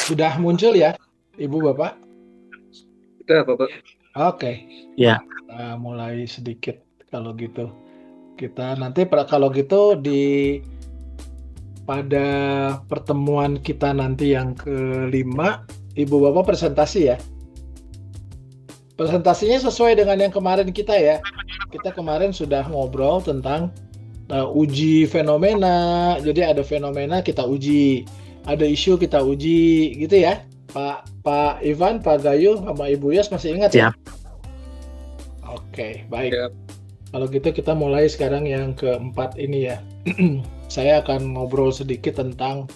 Sudah muncul ya, Ibu Bapak? Udah, Bapak. Oke, Ya, kita mulai sedikit kalau gitu. Kita nanti kalau gitu pada pertemuan kita nanti yang kelima, Ibu Bapak presentasi ya. Presentasinya sesuai dengan yang kemarin kita ya. Kita kemarin sudah ngobrol tentang uji fenomena. Jadi ada fenomena kita uji, ada isu kita uji, gitu ya. Pak Ivan, Pak Gayu, sama Ibu Yas masih ingat ya? siap. Oke, baik. Siap. Kalau gitu kita mulai sekarang yang keempat ini ya. Saya akan ngobrol sedikit tentang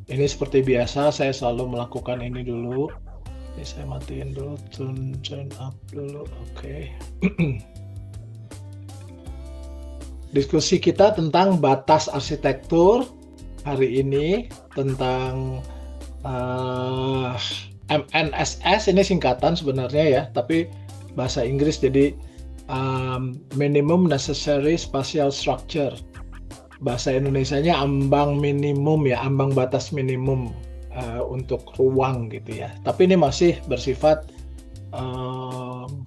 ini seperti biasa, saya selalu melakukan ini dulu. Ini saya matiin dulu, turn up dulu, oke. Diskusi kita tentang batas arsitektur hari ini, tentang MNSS, ini singkatan sebenarnya ya, tapi bahasa Inggris jadi Minimum Necessary Spatial Structure. Bahasa Indonesianya ambang minimum ya, ambang batas minimum untuk ruang gitu ya. Tapi ini masih bersifat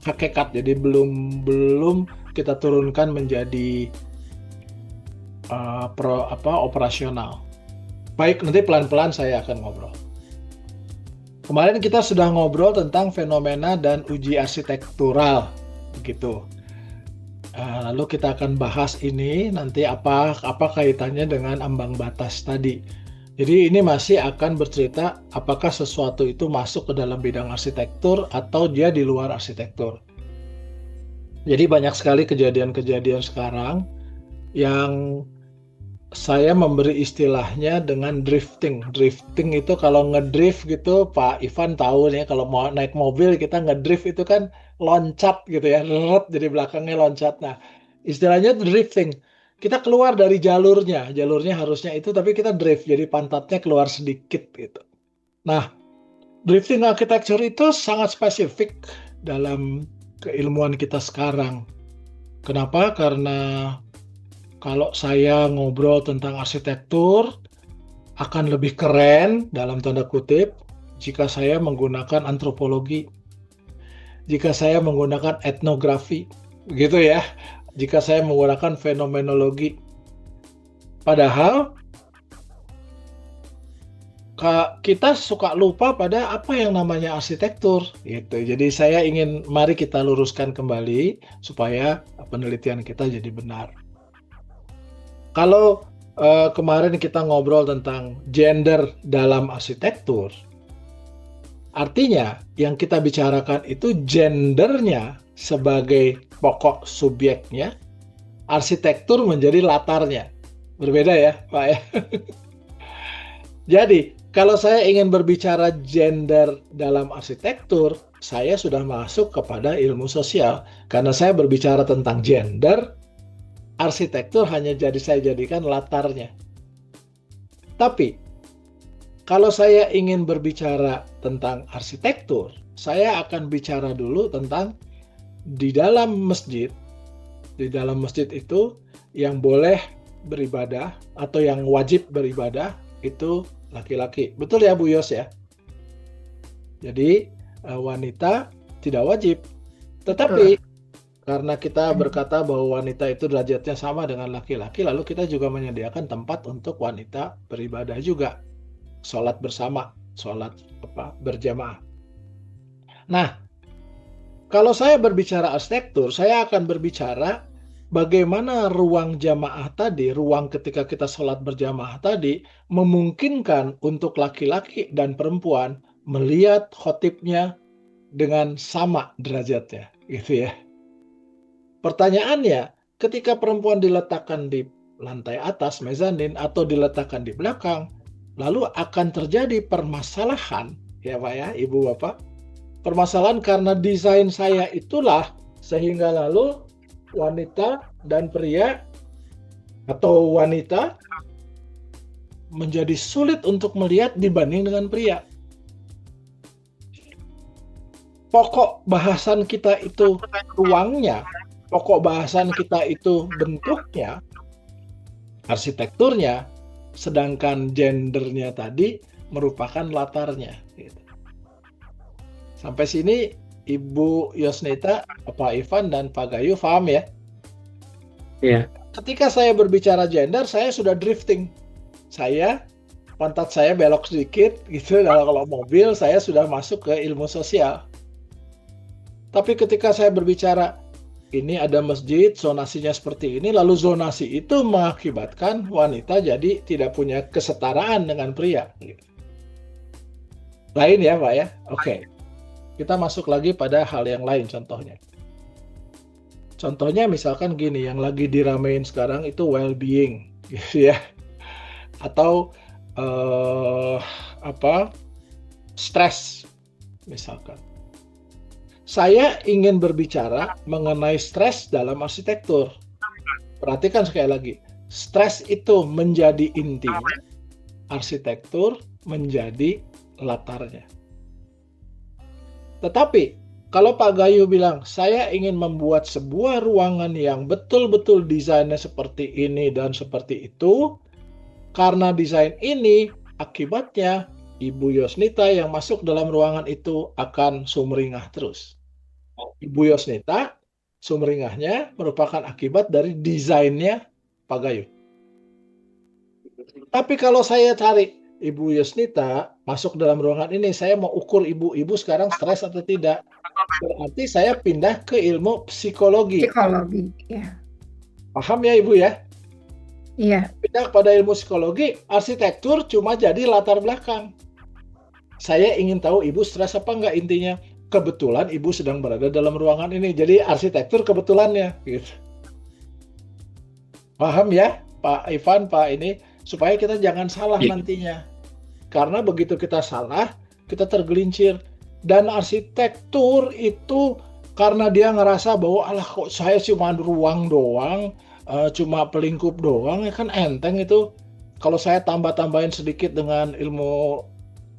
hakikat, jadi belum kita turunkan menjadi operasional. Baik, nanti pelan-pelan saya akan ngobrol. Kemarin kita sudah ngobrol tentang fenomena dan uji arsitektural, begitu. Lalu kita akan bahas ini nanti apa kaitannya dengan ambang batas tadi. Jadi ini masih akan bercerita apakah sesuatu itu masuk ke dalam bidang arsitektur atau dia di luar arsitektur. Jadi banyak sekali kejadian-kejadian sekarang yang saya memberi istilahnya dengan drifting. Drifting itu kalau ngedrift gitu, Pak Ivan tahu nih, kalau mau naik mobil kita ngedrift itu kan loncat gitu ya, jadi belakangnya loncat. Nah, istilahnya drifting. Kita keluar dari jalurnya harusnya itu, tapi kita drift, jadi pantatnya keluar sedikit gitu. Nah, drifting architecture itu sangat spesifik dalam keilmuan kita sekarang. Kenapa? Karena kalau saya ngobrol tentang arsitektur, akan lebih keren, dalam tanda kutip, jika saya menggunakan antropologi, jika saya menggunakan etnografi, begitu ya, jika saya menggunakan fenomenologi. Padahal, kita suka lupa pada apa yang namanya arsitektur, gitu. Jadi saya ingin, mari kita luruskan kembali, supaya penelitian kita jadi benar. Kalau kemarin kita ngobrol tentang gender dalam arsitektur, artinya yang kita bicarakan itu gendernya sebagai pokok subjeknya, arsitektur menjadi latarnya. Berbeda ya, Pak ya. Jadi, kalau saya ingin berbicara gender dalam arsitektur, saya sudah masuk kepada ilmu sosial. Karena saya berbicara tentang gender, arsitektur hanya saya jadikan latarnya. Tapi, kalau saya ingin berbicara tentang arsitektur, saya akan bicara dulu tentang di dalam masjid. Di dalam masjid itu yang boleh beribadah atau yang wajib beribadah itu laki-laki. Betul ya Bu Yos ya? Jadi wanita tidak wajib. Tetapi karena kita berkata bahwa wanita itu derajatnya sama dengan laki-laki, lalu kita juga menyediakan tempat untuk wanita beribadah juga. Sholat bersama, sholat berjamaah. Nah, kalau saya berbicara arsitektur, saya akan berbicara bagaimana ruang jamaah tadi, ruang ketika kita sholat berjamaah tadi, memungkinkan untuk laki-laki dan perempuan melihat khotibnya dengan sama derajatnya, gitu ya. Pertanyaannya, ketika perempuan diletakkan di lantai atas, mezanin, atau diletakkan di belakang, lalu akan terjadi permasalahan, ya Pak ya, Ibu Bapak. Permasalahan karena desain saya itulah, sehingga lalu wanita dan pria, atau wanita, menjadi sulit untuk melihat dibanding dengan pria. Pokok bahasan kita itu ruangnya, pokok bahasan kita itu bentuknya, arsitekturnya, sedangkan gendernya tadi merupakan latarnya. Gitu. Sampai sini Ibu Yosnita, Pak Ivan, dan Pak Gayu paham ya? Iya. Ketika saya berbicara gender, saya sudah drifting. Pantat saya belok sedikit, gitu. Kalau mobil, saya sudah masuk ke ilmu sosial. Tapi ketika saya berbicara, ini ada masjid, zonasinya seperti ini, lalu zonasi itu mengakibatkan wanita jadi tidak punya kesetaraan dengan pria. Lain ya, Pak ya? Oke. Kita masuk lagi pada hal yang lain contohnya. Contohnya misalkan gini, yang lagi diramein sekarang itu well-being, gitu ya. Atau stres misalkan. Saya ingin berbicara mengenai stres dalam arsitektur. Perhatikan sekali lagi, stres itu menjadi intinya, arsitektur menjadi latarnya. Tetapi kalau Pak Gayu bilang, saya ingin membuat sebuah ruangan yang betul-betul desainnya seperti ini dan seperti itu, karena desain ini, akibatnya Ibu Yosnita yang masuk dalam ruangan itu akan sumringah terus. Ibu Yosnita, sumringahnya merupakan akibat dari desainnya Pak Gayu. Tapi kalau saya cari Ibu Yosnita masuk dalam ruangan ini, saya mau ukur ibu sekarang stres atau tidak. Berarti saya pindah ke ilmu psikologi. Psikologi, ya. Paham ya Ibu ya? Iya. Pindah pada ilmu psikologi, arsitektur cuma jadi latar belakang. Saya ingin tahu Ibu stres apa enggak intinya. Kebetulan Ibu sedang berada dalam ruangan ini, jadi arsitektur kebetulannya. Gitu. Paham ya Pak Ivan, Pak ini? Supaya kita jangan salah nantinya. Karena begitu kita salah, kita tergelincir. Dan arsitektur itu karena dia ngerasa bahwa alah kok saya cuma ruang doang, cuma pelingkup doang, ya kan enteng itu. Kalau saya tambah-tambahin sedikit dengan ilmu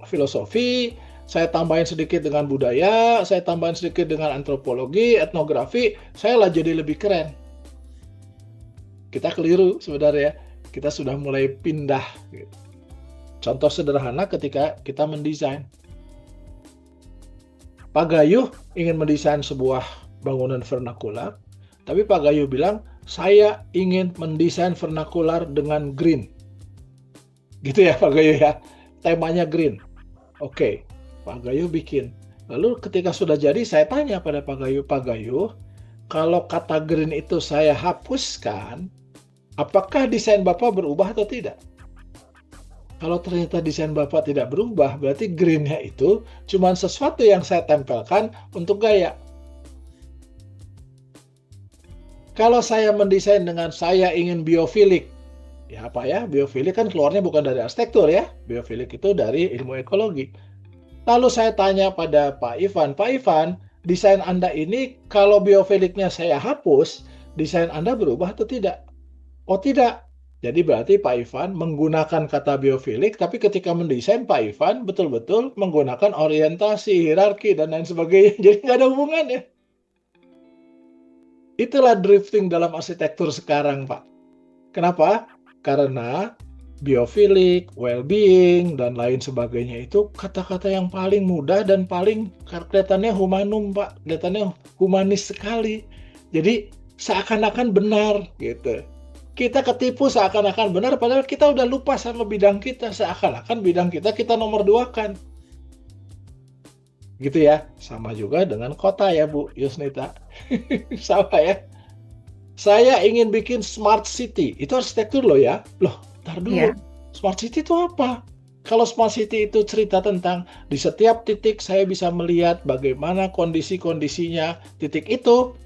filosofi, saya tambahin sedikit dengan budaya, saya tambahin sedikit dengan antropologi, etnografi, saya lah jadi lebih keren. Kita keliru sebenarnya, kita sudah mulai pindah. Contoh sederhana ketika kita mendesain. Pak Gayu ingin mendesain sebuah bangunan vernakular, tapi Pak Gayu bilang, saya ingin mendesain vernakular dengan green. Gitu ya Pak Gayu ya, temanya green. Oke, Pak Gayu bikin. Lalu ketika sudah jadi, saya tanya pada Pak Gayu, kalau kata green itu saya hapuskan, apakah desain Bapak berubah atau tidak? Kalau ternyata desain Bapak tidak berubah, berarti green-nya itu cuma sesuatu yang saya tempelkan untuk gaya. Kalau saya mendesain dengan saya ingin biofilik, ya apa ya? Biofilik kan keluarnya bukan dari arsitektur ya. Biofilik itu dari ilmu ekologi. Lalu saya tanya pada Pak Ivan, desain Anda ini kalau biofiliknya saya hapus, desain Anda berubah atau tidak? Oh tidak. Jadi berarti Pak Ivan menggunakan kata biofilik, tapi ketika mendesain Pak Ivan betul-betul menggunakan orientasi, hierarki, dan lain sebagainya. Jadi nggak ada hubungannya. Itulah drifting dalam arsitektur sekarang, Pak. Kenapa? Karena biofilik, well-being, dan lain sebagainya itu kata-kata yang paling mudah dan paling kelihatannya humanum, Pak. Kelihatannya humanis sekali. Jadi seakan-akan benar, gitu. Kita ketipu seakan-akan benar, padahal kita udah lupa sama bidang kita. Seakan-akan bidang kita nomor 2 kan. Gitu ya. Sama juga dengan kota ya Bu Yosnita. Sama ya. Saya ingin bikin smart city. Itu arsitektur loh ya. Loh, ntar dulu. Yeah. Smart city itu apa? Kalau smart city itu cerita tentang di setiap titik saya bisa melihat bagaimana kondisi-kondisinya titik itu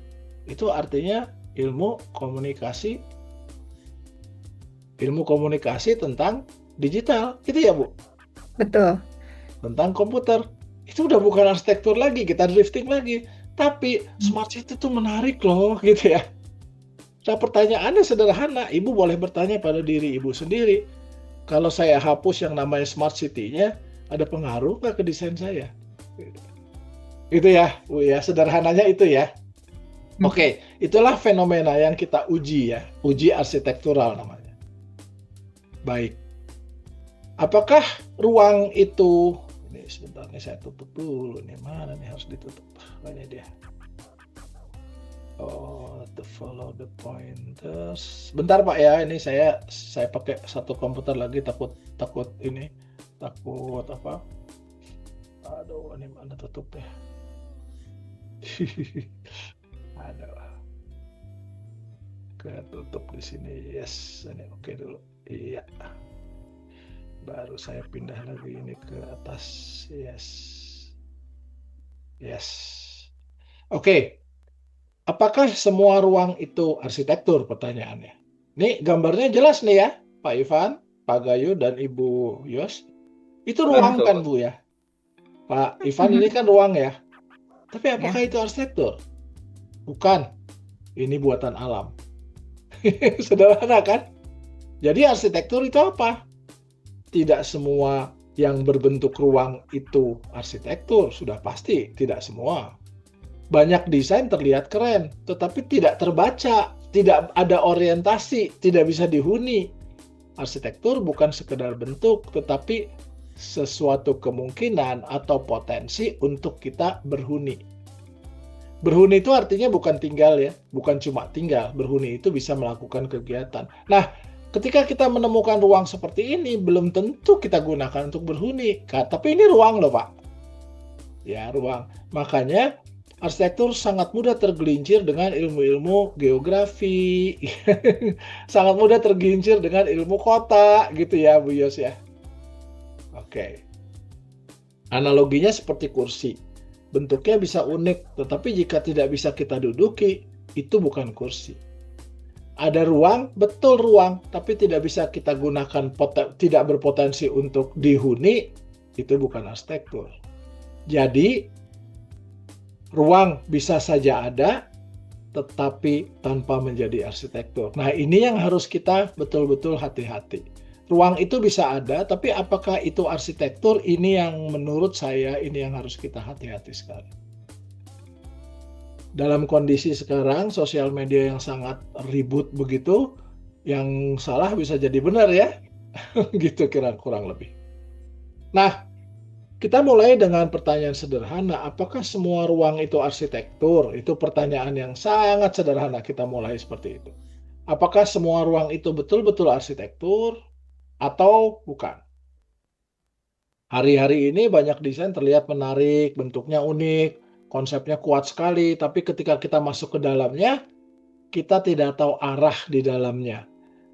artinya ilmu komunikasi tentang digital, gitu ya Bu? Betul. Tentang komputer. Itu udah bukan arsitektur lagi, kita drifting lagi. Tapi smart city itu menarik loh, gitu ya. Nah pertanyaannya sederhana, Ibu boleh bertanya pada diri Ibu sendiri. Kalau saya hapus yang namanya smart city-nya, ada pengaruh nggak ke desain saya? Itu ya, Bu ya, sederhananya itu ya. Oke, itulah fenomena yang kita uji ya, uji arsitektural namanya. Baik. Apakah ruang itu, ini sebentar nih saya tutup dulu nih, mana nih harus ditutup, ini dia. Oh, to follow the pointers. Bentar Pak ya, ini saya pakai satu komputer lagi, takut apa? Aduh, ini mana tutupnya? Aduh, ketutup di sini. Yes, ini oke dulu. Iya. Baru saya pindah lagi ini ke atas. Yes. Oke. Apakah semua ruang itu arsitektur? Pertanyaannya. Nih gambarnya jelas nih ya, Pak Ivan, Pak Gayu, dan Ibu Yos. Itu ruang kan Bu ya? Pak Ivan ini kan ruang ya. Tapi apakah itu arsitektur? Bukan. Ini buatan alam. Sederhana kan? Jadi arsitektur itu apa? Tidak semua yang berbentuk ruang itu arsitektur. Sudah pasti tidak semua. Banyak desain terlihat keren, tetapi tidak terbaca, tidak ada orientasi, tidak bisa dihuni. Arsitektur bukan sekedar bentuk, tetapi sesuatu kemungkinan atau potensi untuk kita berhuni. Berhuni itu artinya bukan tinggal ya, bukan cuma tinggal. Berhuni itu bisa melakukan kegiatan. Nah, ketika kita menemukan ruang seperti ini, belum tentu kita gunakan untuk berhuni. Tapi ini ruang loh Pak. Ya, ruang. Makanya arsitektur sangat mudah tergelincir dengan ilmu-ilmu geografi, sangat mudah tergelincir dengan ilmu kota, gitu ya Bu Yos ya. Oke. Analoginya seperti kursi. Bentuknya bisa unik, tetapi jika tidak bisa kita duduki, itu bukan kursi. Ada ruang, betul ruang, tapi tidak bisa kita gunakan, tidak berpotensi untuk dihuni, itu bukan arsitektur. Jadi, ruang bisa saja ada, tetapi tanpa menjadi arsitektur. Nah, ini yang harus kita betul-betul hati-hati. Ruang itu bisa ada, tapi apakah itu arsitektur? Ini yang menurut saya, ini yang harus kita hati-hati sekali. Dalam kondisi sekarang, sosial media yang sangat ribut begitu, yang salah bisa jadi benar ya. Gitu kurang lebih. Nah, kita mulai dengan pertanyaan sederhana, apakah semua ruang itu arsitektur? Itu pertanyaan yang sangat sederhana, kita mulai seperti itu. Apakah semua ruang itu betul-betul arsitektur atau bukan? Hari-hari ini banyak desain terlihat menarik, bentuknya unik, konsepnya kuat sekali, tapi ketika kita masuk ke dalamnya, kita tidak tahu arah di dalamnya.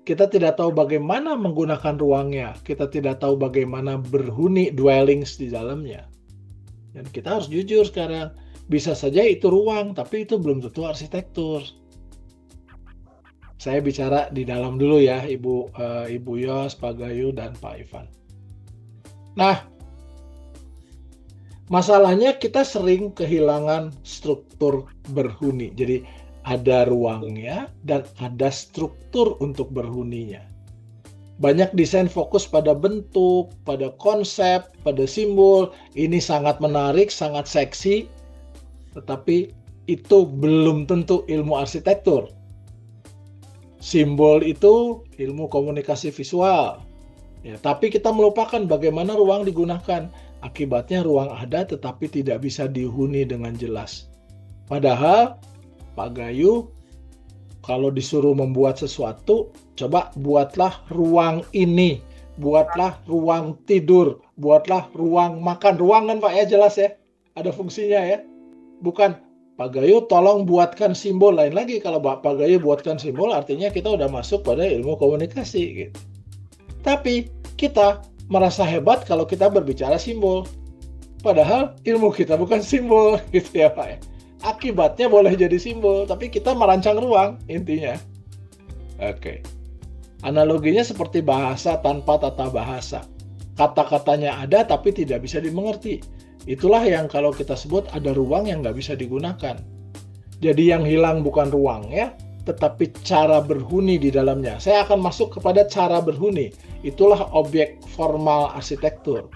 Kita tidak tahu bagaimana menggunakan ruangnya. Kita tidak tahu bagaimana berhuni dwellings di dalamnya. Dan kita harus jujur sekarang. Bisa saja itu ruang, tapi itu belum tentu arsitektur. Saya bicara di dalam dulu ya, Ibu Yos, Pak Gayu, dan Pak Ivan. Nah, masalahnya kita sering kehilangan struktur berhuni. Jadi, ada ruangnya dan ada struktur untuk berhuninya. Banyak desain fokus pada bentuk, pada konsep, pada simbol. Ini sangat menarik, sangat seksi, tetapi itu belum tentu ilmu arsitektur. Simbol itu ilmu komunikasi visual. Ya, tapi kita melupakan bagaimana ruang digunakan. Akibatnya ruang ada tetapi tidak bisa dihuni dengan jelas. Padahal Pak Gayu, kalau disuruh membuat sesuatu, coba buatlah ruang ini, buatlah ruang tidur, buatlah ruang makan. Ruang kan Pak ya, jelas ya, ada fungsinya ya. Bukan, Pak Gayu tolong buatkan simbol. Lain lagi kalau Pak Gayu buatkan simbol, artinya kita udah masuk pada ilmu komunikasi gitu. Tapi kita merasa hebat kalau kita berbicara simbol. Padahal ilmu kita bukan simbol gitu ya Pak ya. Akibatnya boleh jadi simbol, tapi kita merancang ruang intinya. Oke. Analoginya seperti bahasa tanpa tata bahasa. Kata-katanya ada tapi tidak bisa dimengerti. Itulah yang kalau kita sebut ada ruang yang nggak bisa digunakan. Jadi yang hilang bukan ruangnya, tetapi cara berhuni di dalamnya. Saya akan masuk kepada cara berhuni. Itulah objek formal arsitektur.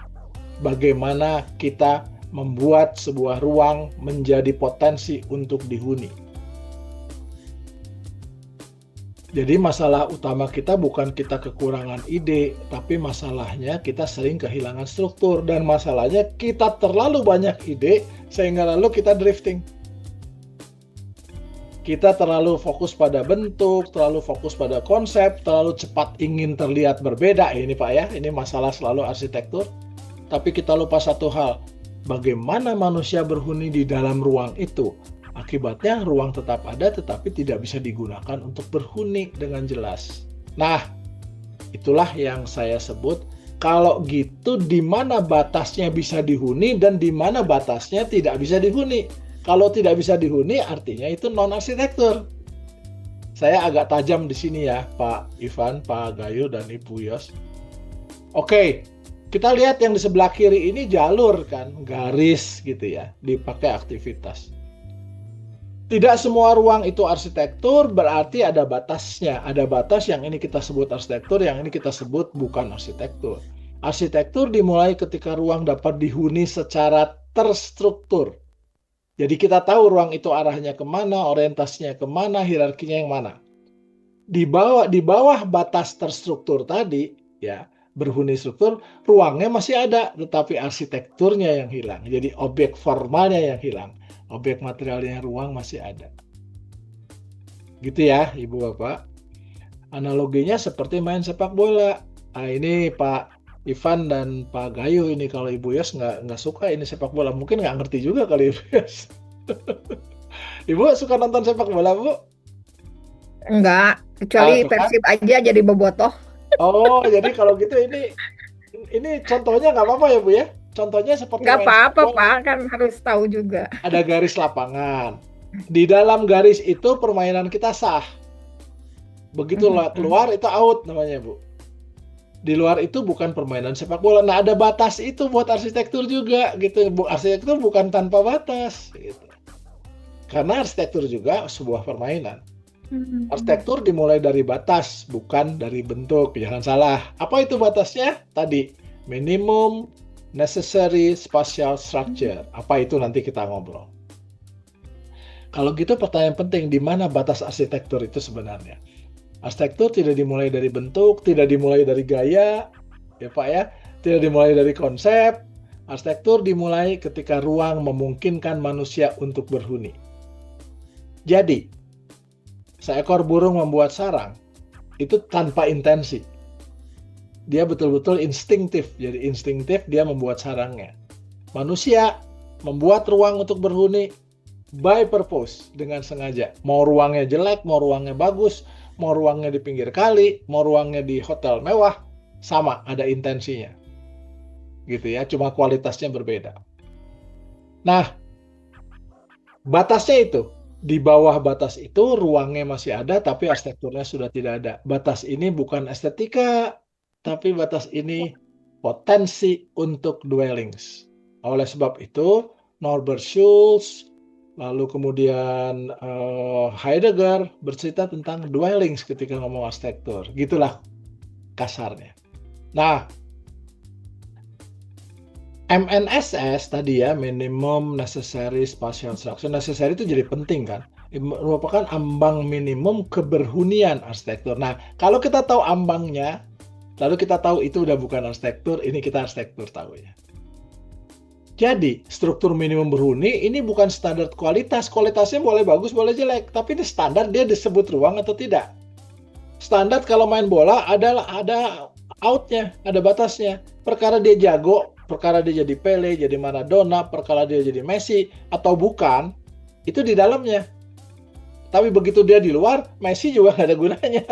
Bagaimana kita membuat sebuah ruang menjadi potensi untuk dihuni. Jadi masalah utama kita bukan kita kekurangan ide, tapi masalahnya kita sering kehilangan struktur. Dan masalahnya kita terlalu banyak ide, sehingga lalu kita drifting. Kita terlalu fokus pada bentuk, terlalu fokus pada konsep, terlalu cepat ingin terlihat berbeda. Ini Pak ya, ini masalah selalu arsitektur. Tapi kita lupa satu hal, bagaimana manusia berhuni di dalam ruang itu. Akibatnya ruang tetap ada tetapi tidak bisa digunakan untuk berhuni dengan jelas. Nah, itulah yang saya sebut kalau gitu di mana batasnya bisa dihuni dan di mana batasnya tidak bisa dihuni. Kalau tidak bisa dihuni artinya itu non arsitektur. Saya agak tajam di sini ya, Pak Ivan, Pak Gayo dan Ibu Yos. Oke, kita lihat yang di sebelah kiri ini jalur kan, garis gitu ya, dipakai aktivitas. Tidak semua ruang itu arsitektur, berarti ada batasnya. Ada batas yang ini kita sebut arsitektur, yang ini kita sebut bukan arsitektur. Arsitektur dimulai ketika ruang dapat dihuni secara terstruktur. Jadi kita tahu ruang itu arahnya kemana, orientasinya kemana, hierarkinya yang mana. Di bawah batas terstruktur tadi, ya berhuni struktur, ruangnya masih ada, tetapi arsitekturnya yang hilang. Jadi objek formalnya yang hilang. Objek materialnya ruang masih ada. Gitu ya, Ibu Bapak. Analoginya seperti main sepak bola. Nah, ini Pak Ivan dan Pak Gayo ini kalau Ibu Yos nggak suka ini sepak bola. Mungkin nggak ngerti juga kali Ibu Yos. Ibu suka nonton sepak bola, Bu? Enggak, kecuali Persib aja jadi bobotoh. Oh, jadi kalau gitu ini contohnya nggak apa-apa ya, Bu ya? Contohnya seperti nggak apa-apa Pak, kan harus tahu juga. Ada garis lapangan. Di dalam garis itu permainan kita sah. Begitu keluar itu out namanya, Bu. Di luar itu bukan permainan sepak bola. Nah, ada batas itu buat arsitektur juga gitu. Arsitektur bukan tanpa batas gitu. Karena arsitektur juga sebuah permainan. Arsitektur dimulai dari batas, bukan dari bentuk. Jangan salah. Apa itu batasnya? Tadi, minimum necessary spatial structure. Apa itu nanti kita ngobrol. Kalau gitu pertanyaan penting, di mana batas arsitektur itu sebenarnya? Arsitektur tidak dimulai dari bentuk, tidak dimulai dari gaya, ya Pak ya, tidak dimulai dari konsep. Arsitektur dimulai ketika ruang memungkinkan manusia untuk berhuni. Jadi, seekor burung membuat sarang, itu tanpa intensi. Dia betul-betul instinktif, jadi instinktif dia membuat sarangnya. Manusia membuat ruang untuk berhuni by purpose, dengan sengaja. Mau ruangnya jelek, mau ruangnya bagus, mau ruangnya di pinggir kali, mau ruangnya di hotel mewah, sama, ada intensinya. Gitu ya, cuma kualitasnya berbeda. Nah, batasnya itu, di bawah batas itu ruangnya masih ada, tapi arsitekturnya sudah tidak ada. Batas ini bukan estetika, tapi batas ini potensi untuk dwellings. Oleh sebab itu, Norbert Schulz, lalu kemudian Heidegger bercerita tentang dwellings ketika ngomong arsitektur. Gitulah kasarnya. Nah, MNSS tadi ya, minimum necessary spatial structure. Necessary itu jadi penting kan. Merupakan ambang minimum keberhunian arsitektur. Nah, kalau kita tahu ambangnya, lalu kita tahu itu udah bukan arsitektur, ini kita arsitektur tahu ya. Jadi, struktur minimum berhuni ini bukan standar kualitas. Kualitasnya boleh bagus, boleh jelek. Tapi ini standar dia disebut ruang atau tidak. Standar kalau main bola ada outnya, ada batasnya. Perkara dia jago, perkara dia jadi Pele, jadi Maradona, perkara dia jadi Messi, atau bukan, itu di dalamnya. Tapi begitu dia di luar, Messi juga nggak ada gunanya.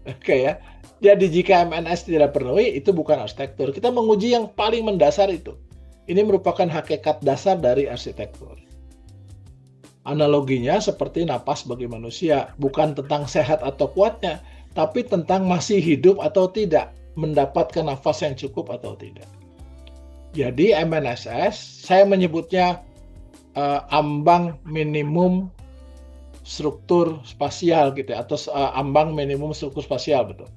Oke ya. Jadi jika MNS tidak penuhi, itu bukan arsitektur. Kita menguji yang paling mendasar itu. Ini merupakan hakikat dasar dari arsitektur. Analoginya seperti napas bagi manusia, bukan tentang sehat atau kuatnya, tapi tentang masih hidup atau tidak, mendapatkan nafas yang cukup atau tidak. Jadi MNSS, saya menyebutnya ambang minimum struktur spasial gitu, atau ambang minimum struktur spasial, betul.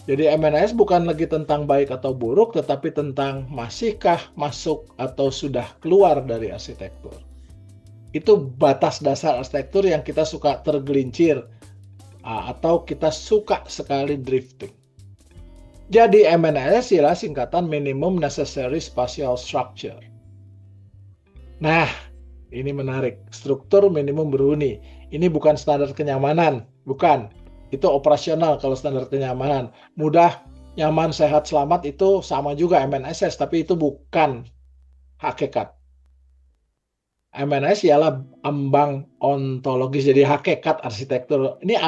Jadi MNS bukan lagi tentang baik atau buruk, tetapi tentang masihkah masuk atau sudah keluar dari arsitektur. Itu batas dasar arsitektur yang kita suka tergelincir. atau kita suka sekali drifting. Jadi MNS ialah singkatan Minimum Necessary Spatial Structure. Nah, ini menarik. Struktur minimum berhuni. Ini bukan standar kenyamanan, bukan. Itu operasional kalau standar kenyamanan. Mudah, nyaman, sehat, selamat itu sama juga MNSS, tapi itu bukan hakikat. MNS ialah ambang ontologis, jadi hakikat arsitektur. Ini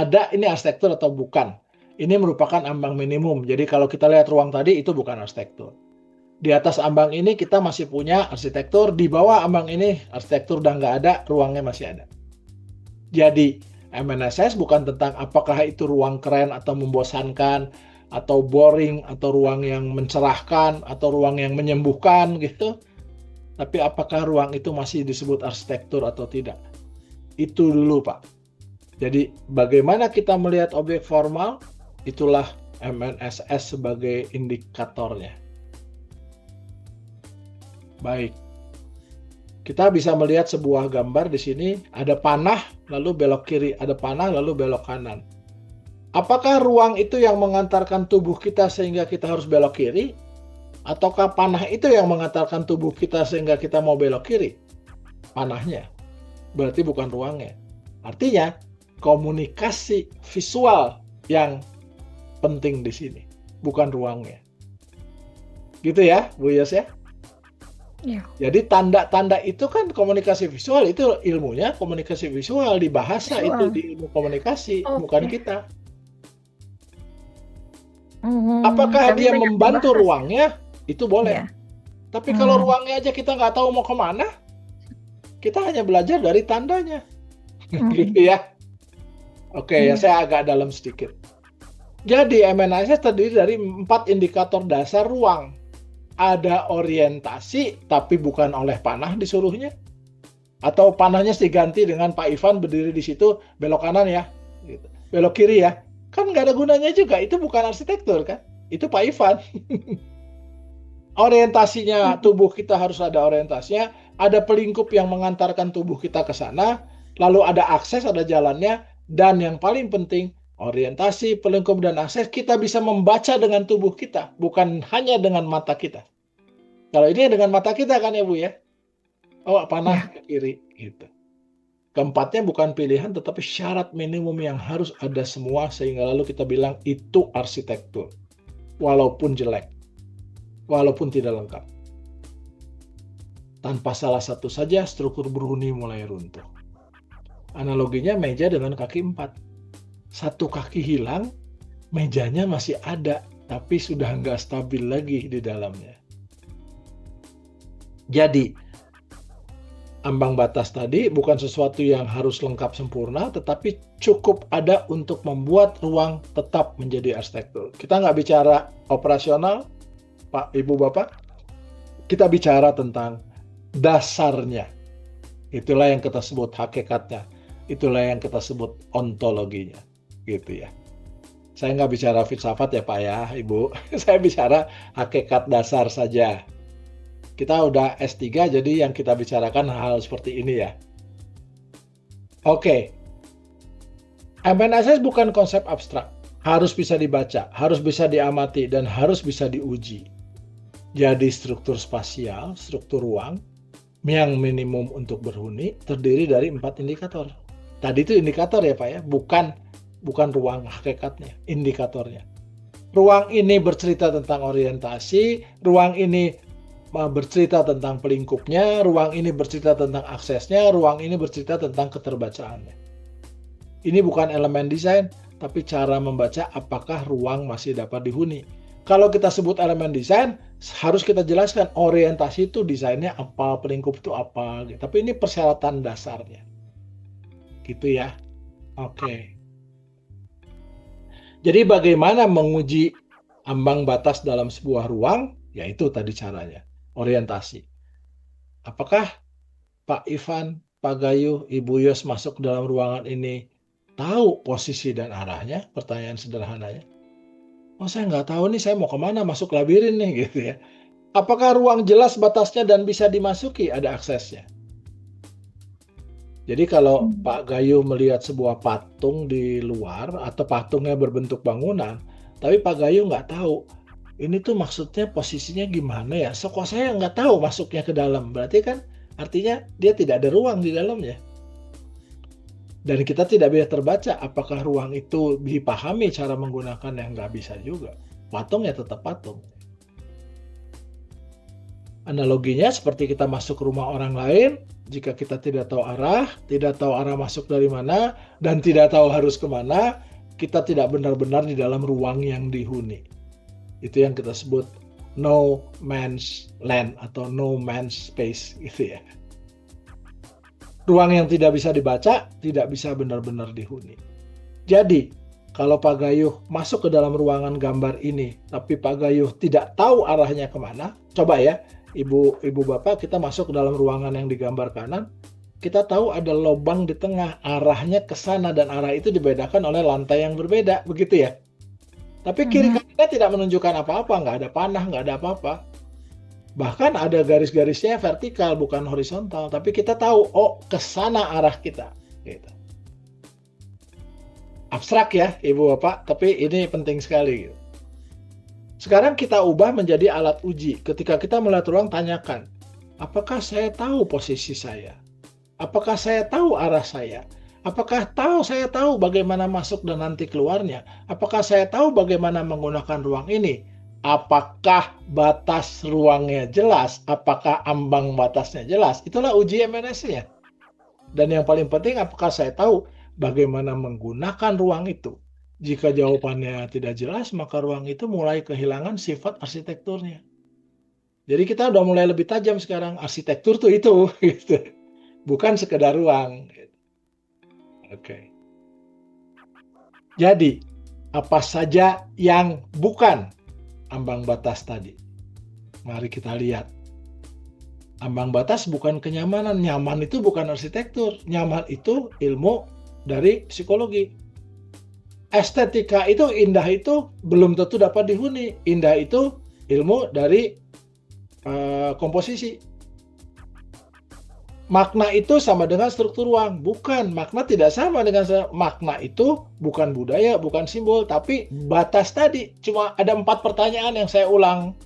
arsitektur atau bukan? Ini merupakan ambang minimum. Jadi kalau kita lihat ruang tadi, itu bukan arsitektur. Di atas ambang ini kita masih punya arsitektur, di bawah ambang ini arsitektur udah nggak ada, ruangnya masih ada. Jadi MNSS bukan tentang apakah itu ruang keren atau membosankan, atau boring, atau ruang yang mencerahkan, atau ruang yang menyembuhkan gitu. Tapi apakah ruang itu masih disebut arsitektur atau tidak? Itu dulu, Pak. Jadi bagaimana kita melihat objek formal, itulah MNSS sebagai indikatornya. Baik. Kita bisa melihat sebuah gambar di sini, ada panah, lalu belok kiri, ada panah, lalu belok kanan. Apakah ruang itu yang mengantarkan tubuh kita sehingga kita harus belok kiri? Ataukah panah itu yang mengantarkan tubuh kita sehingga kita mau belok kiri? Panahnya. Berarti bukan ruangnya. Artinya, komunikasi visual yang penting di sini, bukan ruangnya. Gitu ya, Bu Yos ya? Ya. Jadi tanda-tanda itu kan komunikasi visual, itu ilmunya komunikasi visual di bahasa, Visual. itu di ilmu komunikasi, Oke. bukan kita. Apakah Tapi dia banyak membantu dibahas. ruangnya? Itu boleh. Ya. Tapi kalau ruangnya aja kita nggak tahu mau kemana, kita hanya belajar dari tandanya. Gitu ya. Oke, ya saya agak dalam sedikit. Jadi MNIS terdiri dari 4 indikator dasar ruang. Ada orientasi, tapi bukan oleh panah disuruhnya. Atau panahnya diganti dengan Pak Ivan berdiri di situ, belok kanan ya, gitu. Belok kiri ya. Kan nggak ada gunanya juga, itu bukan arsitektur kan. Itu Pak Ivan. Orientasinya, tubuh kita harus ada orientasinya. Ada pelingkup yang mengantarkan tubuh kita ke sana. Lalu ada akses, ada jalannya. Dan yang paling penting, orientasi, pelingkup, dan akses kita bisa membaca dengan tubuh kita, bukan hanya dengan mata kita. Kalau ini dengan mata kita kan ya Bu ya, oh panah ke kiri gitu. Keempatnya bukan pilihan tetapi syarat minimum yang harus ada semua sehingga lalu kita bilang itu arsitektur, walaupun jelek, walaupun tidak lengkap. Tanpa salah satu saja struktur berhuni mulai runtuh. Analoginya meja dengan kaki 4. Satu kaki hilang, mejanya masih ada, tapi sudah nggak stabil lagi di dalamnya. Jadi, ambang batas tadi bukan sesuatu yang harus lengkap sempurna, tetapi cukup ada untuk membuat ruang tetap menjadi arsitektur. Kita nggak bicara operasional, Pak, Ibu, Bapak. Kita bicara tentang dasarnya. Itulah yang kita sebut hakikatnya. Itulah yang kita sebut ontologinya. Gitu ya. Saya nggak bicara filsafat ya Pak ya, Ibu. Saya bicara hakikat dasar saja. Kita udah S3, jadi yang kita bicarakan hal seperti ini ya. Oke. MNSS bukan konsep abstrak. Harus bisa dibaca, harus bisa diamati, dan harus bisa diuji. Jadi struktur spasial, struktur ruang, yang minimum untuk berhuni, terdiri dari 4 indikator. Tadi itu indikator ya Pak ya, bukan ruang hakikatnya, indikatornya. Ruang ini bercerita tentang orientasi, ruang ini bercerita tentang pelingkupnya, ruang ini bercerita tentang aksesnya, ruang ini bercerita tentang keterbacaannya. Ini bukan elemen desain, tapi cara membaca apakah ruang masih dapat dihuni. Kalau kita sebut elemen desain, harus kita jelaskan orientasi itu desainnya apa, pelingkup itu apa. Gitu. Tapi ini persyaratan dasarnya. Gitu ya. Oke. Jadi bagaimana menguji ambang batas dalam sebuah ruang? Yaitu tadi caranya, orientasi. Apakah Pak Ivan, Pak Gayu, Ibu Yos masuk dalam ruangan ini tahu posisi dan arahnya? Pertanyaan sederhananya. Oh saya nggak tahu nih, saya mau kemana, masuk labirin nih gitu ya. Apakah ruang jelas batasnya dan bisa dimasuki? Ada aksesnya. Jadi kalau Pak Gayu melihat sebuah patung di luar atau patungnya berbentuk bangunan, tapi Pak Gayu nggak tahu ini tuh maksudnya posisinya gimana ya. So kok saya nggak tahu masuknya ke dalam. Berarti kan artinya dia tidak ada ruang di dalamnya. Dan kita tidak bisa terbaca apakah ruang itu dipahami cara menggunakan yang nggak bisa juga. Patung ya tetap patung. Analoginya seperti kita masuk rumah orang lain, jika kita tidak tahu arah masuk dari mana, dan tidak tahu harus kemana, kita tidak benar-benar di dalam ruang yang dihuni. Itu yang kita sebut no man's land atau no man's space gitu ya. Ruang yang tidak bisa dibaca, tidak bisa benar-benar dihuni. Jadi, kalau Pak Gayuh masuk ke dalam ruangan gambar ini, tapi Pak Gayuh tidak tahu arahnya kemana, coba ya, Ibu Bapak, kita masuk ke dalam ruangan yang digambar kanan, kita tahu ada lubang di tengah, arahnya ke sana, dan arah itu dibedakan oleh lantai yang berbeda, begitu ya. Tapi kiri kanannya tidak menunjukkan apa-apa, nggak ada panah, nggak ada apa-apa. Bahkan ada garis-garisnya vertikal, bukan horizontal, tapi kita tahu, oh ke sana arah kita. Gitu. Abstrak ya, Ibu Bapak, tapi ini penting sekali. Gitu. Sekarang kita ubah menjadi alat uji. Ketika kita melihat ruang, tanyakan, apakah saya tahu posisi saya? Apakah saya tahu arah saya? Apakah saya tahu bagaimana masuk dan nanti keluarnya? Apakah saya tahu bagaimana menggunakan ruang ini? Apakah batas ruangnya jelas? Apakah ambang batasnya jelas? Itulah uji MNS-nya. Dan yang paling penting, apakah saya tahu bagaimana menggunakan ruang itu? Jika jawabannya tidak jelas, maka ruang itu mulai kehilangan sifat arsitekturnya. Jadi kita udah mulai lebih tajam sekarang. Arsitektur tuh itu, gitu. Bukan sekedar ruang. Oke. Jadi, apa saja yang bukan ambang batas tadi? Mari kita lihat. Ambang batas bukan kenyamanan. Nyaman itu bukan arsitektur. Nyaman itu ilmu dari psikologi. Estetika itu, indah itu belum tentu dapat dihuni. Indah itu ilmu dari komposisi. Makna itu sama dengan struktur ruang. Bukan, makna tidak sama dengan makna itu bukan budaya, bukan simbol, tapi batas tadi. Cuma ada 4 pertanyaan yang saya ulang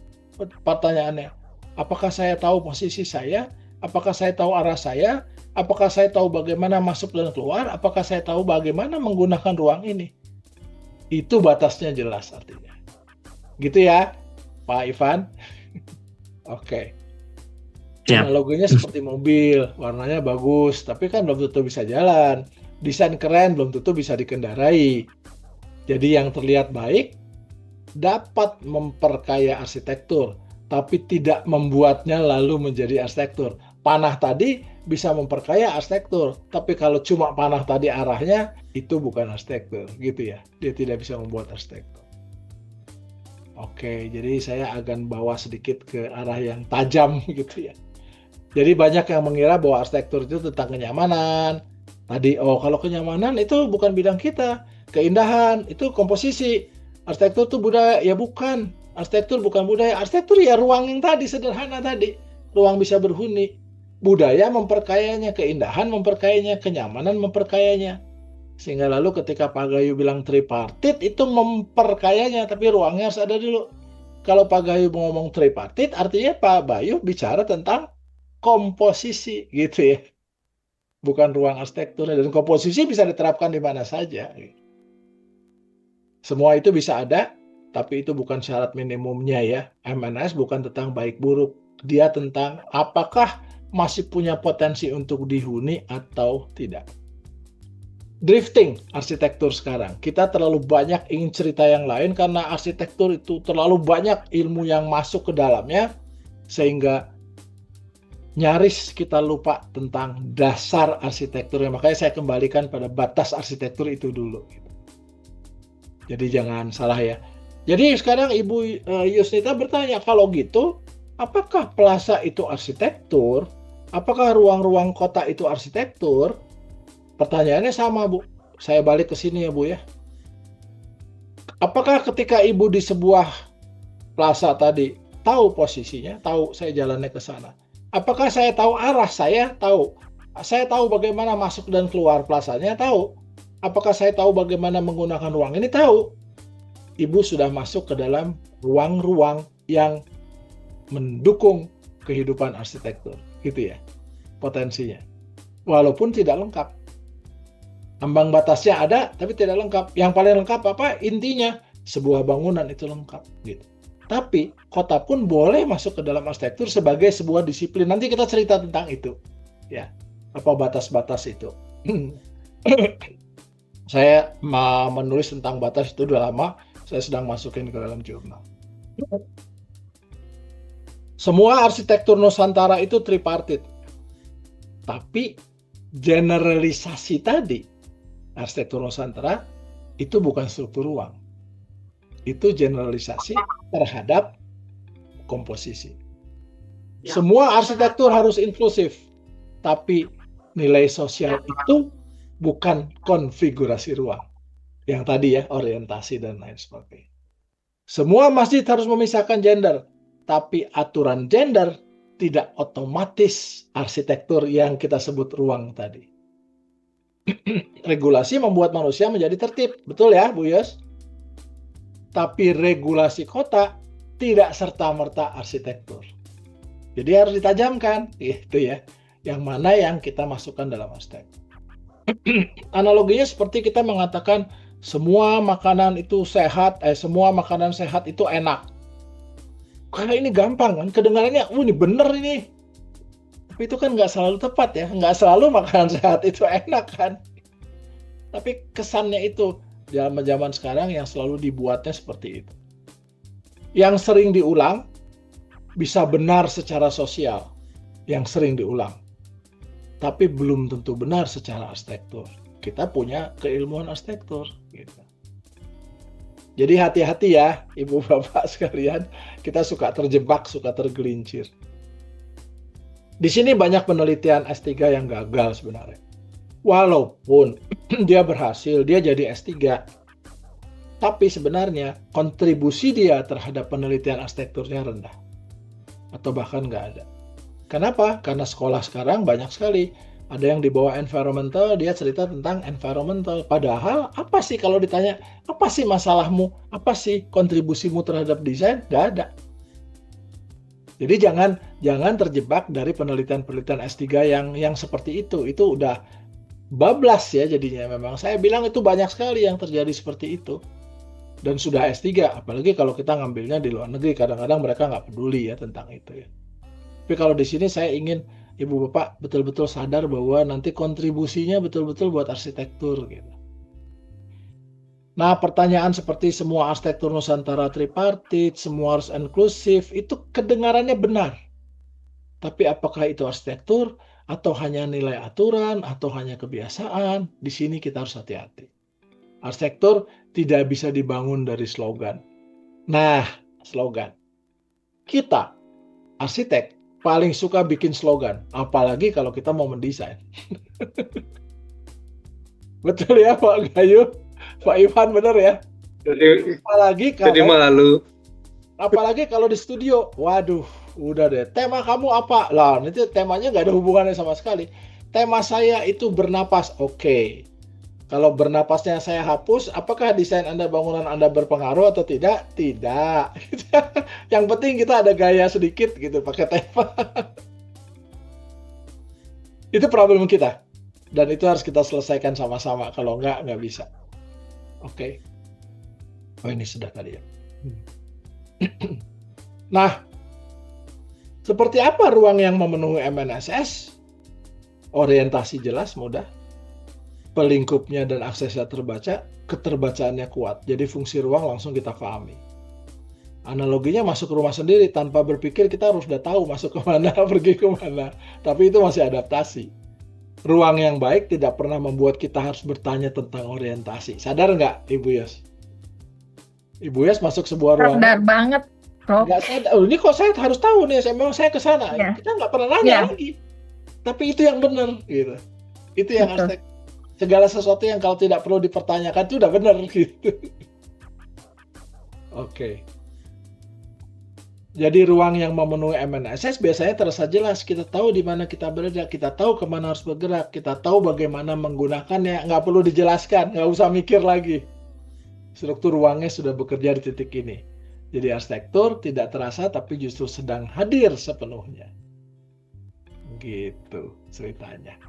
pertanyaannya. Apakah saya tahu posisi saya? Apakah saya tahu arah saya? Apakah saya tahu bagaimana masuk dan keluar? Apakah saya tahu bagaimana menggunakan ruang ini? Itu batasnya jelas artinya. Gitu ya, Pak Ivan? Oke. Analoginya seperti mobil, warnanya bagus, tapi kan belum tentu bisa jalan. Desain keren, belum tentu bisa dikendarai. Jadi yang terlihat baik dapat memperkaya arsitektur, tapi tidak membuatnya lalu menjadi arsitektur. Panah tadi bisa memperkaya arsitektur, tapi kalau cuma panah tadi arahnya, itu bukan arsitektur, gitu ya. Dia tidak bisa membuat arsitektur. Oke, jadi saya akan bawa sedikit ke arah yang tajam, gitu ya. Jadi banyak yang mengira bahwa arsitektur itu tentang kenyamanan. Tadi, kalau kenyamanan itu bukan bidang kita. Keindahan, itu komposisi. Arsitektur itu budaya, ya bukan. Arsitektur bukan budaya. Arsitektur ya ruang yang tadi, sederhana tadi. Ruang bisa berhuni. Budaya memperkayanya, keindahan memperkayanya, kenyamanan memperkayanya. Sehingga lalu ketika Pak Gayu bilang tripartit, itu memperkayanya, tapi ruangnya harus ada dulu. Kalau Pak Gayu ngomong tripartit, artinya Pak Bayu bicara tentang komposisi, gitu ya. Bukan ruang arsitektur. Dan komposisi bisa diterapkan di mana saja. Semua itu bisa ada, tapi itu bukan syarat minimumnya ya. MNS bukan tentang baik buruk. Dia tentang apakah masih punya potensi untuk dihuni atau tidak. Drifting arsitektur sekarang. Kita terlalu banyak ingin cerita yang lain karena arsitektur itu terlalu banyak ilmu yang masuk ke dalamnya sehingga nyaris kita lupa tentang dasar arsitekturnya. Makanya saya kembalikan pada batas arsitektur itu dulu. Jadi jangan salah ya. Jadi sekarang Ibu Yusnita bertanya, kalau gitu apakah plaza itu arsitektur? Apakah ruang-ruang kota itu arsitektur? Pertanyaannya sama, Bu. Saya balik ke sini ya, Bu ya. Apakah ketika Ibu di sebuah plaza tadi tahu posisinya, tahu saya jalannya ke sana? Apakah saya tahu arah saya? Tahu. Saya tahu bagaimana masuk dan keluar plazanya, tahu. Apakah saya tahu bagaimana menggunakan ruang ini? Tahu. Ibu sudah masuk ke dalam ruang-ruang yang mendukung kehidupan arsitektur, gitu ya, potensinya. Walaupun tidak lengkap. Ambang batasnya ada, tapi tidak lengkap. Yang paling lengkap apa? Intinya, sebuah bangunan itu lengkap, gitu. Tapi, kota pun boleh masuk ke dalam arsitektur sebagai sebuah disiplin. Nanti kita cerita tentang itu. Ya, apa batas-batas itu. Saya menulis tentang batas itu udah lama, saya sedang masukin ke dalam jurnal. Semua arsitektur Nusantara itu tripartit. Tapi generalisasi tadi, arsitektur Nusantara itu bukan struktur ruang. Itu generalisasi terhadap komposisi. Semua arsitektur harus inklusif, tapi nilai sosial itu bukan konfigurasi ruang. Yang tadi ya, orientasi dan lain sebagainya. Semua masjid harus memisahkan gender, tapi aturan gender tidak otomatis arsitektur yang kita sebut ruang tadi. Regulasi membuat manusia menjadi tertib, betul ya Bu Yos? Tapi regulasi kota tidak serta-merta arsitektur. Jadi harus ditajamkan, gitu ya. Yang mana yang kita masukkan dalam arsitektur. Analoginya seperti kita mengatakan semua makanan itu sehat, semua makanan sehat itu enak. Karena ini gampang kan, kedengarannya, ini bener ini. Tapi itu kan nggak selalu tepat ya, nggak selalu makanan sehat itu enak kan. Tapi kesannya itu, zaman sekarang yang selalu dibuatnya seperti itu. Yang sering diulang, bisa benar secara sosial, yang sering diulang. Tapi belum tentu benar secara arsitektur. Kita punya keilmuan arsitektur. Gitu. Jadi hati-hati ya, Ibu Bapak sekalian. Kita suka terjebak, suka tergelincir. Di sini banyak penelitian S3 yang gagal sebenarnya. Walaupun dia berhasil, dia jadi S3. Tapi sebenarnya kontribusi dia terhadap penelitian arsitekturnya rendah. Atau bahkan nggak ada. Kenapa? Karena sekolah sekarang banyak sekali. Ada yang di bawah environmental, dia cerita tentang environmental. Padahal, apa sih kalau ditanya, apa sih masalahmu? Apa sih kontribusimu terhadap desain? Nggak ada. Jadi jangan terjebak dari penelitian-penelitian S3 yang seperti itu. Itu udah bablas ya jadinya memang. Saya bilang itu banyak sekali yang terjadi seperti itu. Dan sudah S3, apalagi kalau kita ngambilnya di luar negeri. Kadang-kadang mereka nggak peduli ya tentang itu ya. Tapi kalau di sini saya ingin Ibu Bapak betul-betul sadar bahwa nanti kontribusinya betul-betul buat arsitektur gitu. Nah, pertanyaan seperti semua arsitektur Nusantara tripartit, semua harus inklusif, itu kedengarannya benar. Tapi apakah itu arsitektur atau hanya nilai aturan atau hanya kebiasaan? Di sini kita harus hati-hati. Arsitektur tidak bisa dibangun dari slogan. Nah, slogan. Kita, arsitek, paling suka bikin slogan, apalagi kalau kita mau mendesain. Betul ya Pak Gayu, Pak Ivan, benar ya? Apalagi kalau di studio, waduh, udah deh. Tema kamu apa? Lah, nanti temanya nggak ada hubungannya sama sekali. Tema saya itu bernapas, oke. Kalau bernapasnya saya hapus, apakah desain Anda, bangunan Anda berpengaruh atau tidak? Tidak. Yang penting kita ada gaya sedikit gitu pakai tema. Itu problem kita. Dan itu harus kita selesaikan sama-sama. Kalau nggak bisa. Oke. Oh, ini sudah tadi ya. Nah, seperti apa ruang yang memenuhi MNSS? Orientasi jelas, mudah. Pelingkupnya dan aksesnya terbaca, keterbacaannya kuat. Jadi fungsi ruang langsung kita pahami. Analoginya masuk rumah sendiri, tanpa berpikir kita harus udah tahu masuk kemana, pergi kemana. Tapi itu masih adaptasi. Ruang yang baik tidak pernah membuat kita harus bertanya tentang orientasi. Sadar nggak, Ibu Yos? Ibu Yos masuk sebuah ruang. Sadar banget, Prof. Nggak sadar. Oh, ini kok saya harus tahu nih, memang saya ke sana. Ya. Kita nggak pernah nanya lagi. Tapi itu yang benar, gitu. Itu yang harus. Segala sesuatu yang kalau tidak perlu dipertanyakan itu udah benar gitu. Oke. Jadi ruang yang memenuhi MNSS biasanya terasa jelas. Kita tahu di mana kita berada, kita tahu kemana harus bergerak, kita tahu bagaimana menggunakannya. Nggak perlu dijelaskan, nggak usah mikir lagi. Struktur ruangnya sudah bekerja di titik ini. Jadi arsitektur tidak terasa, tapi justru sedang hadir sepenuhnya. Gitu ceritanya.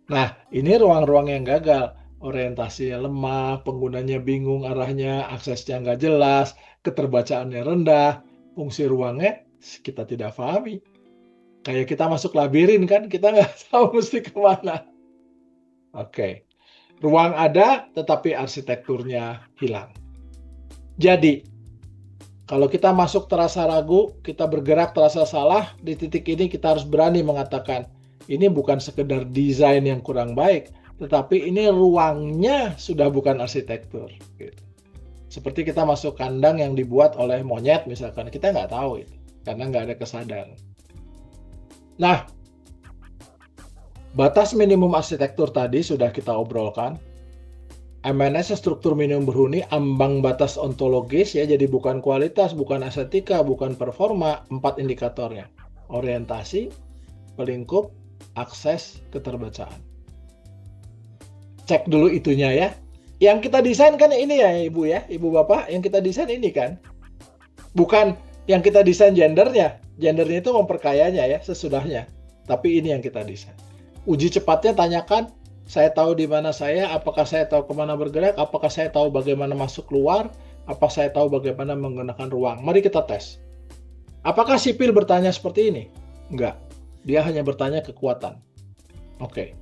Nah, ini ruang-ruang yang gagal. Orientasinya lemah, penggunanya bingung arahnya, aksesnya nggak jelas, keterbacaannya rendah, fungsi ruangnya kita tidak pahami. Kayak kita masuk labirin kan, kita nggak tahu mesti kemana. Oke, ruang ada, tetapi arsitekturnya hilang. Jadi, kalau kita masuk terasa ragu, kita bergerak terasa salah, di titik ini kita harus berani mengatakan, ini bukan sekedar desain yang kurang baik, tetapi ini ruangnya sudah bukan arsitektur. Gitu. Seperti kita masuk kandang yang dibuat oleh monyet misalkan, kita nggak tahu itu, karena nggak ada kesadaran. Nah, batas minimum arsitektur tadi sudah kita obrolkan. MNS struktur minimum berhuni, ambang batas ontologis ya, jadi bukan kualitas, bukan estetika, bukan performa, 4 indikatornya. Orientasi, pelingkup, akses, keterbacaan. Cek dulu itunya ya. Yang kita desain kan ini ya Ibu ya, Ibu Bapak, yang kita desain ini kan. Bukan yang kita desain gendernya. Gendernya itu memperkayanya ya, sesudahnya. Tapi ini yang kita desain. Uji cepatnya tanyakan, saya tahu di mana saya, apakah saya tahu kemana bergerak, apakah saya tahu bagaimana masuk keluar, apa saya tahu bagaimana menggunakan ruang. Mari kita tes. Apakah sipil bertanya seperti ini? Enggak. Dia hanya bertanya kekuatan. Oke.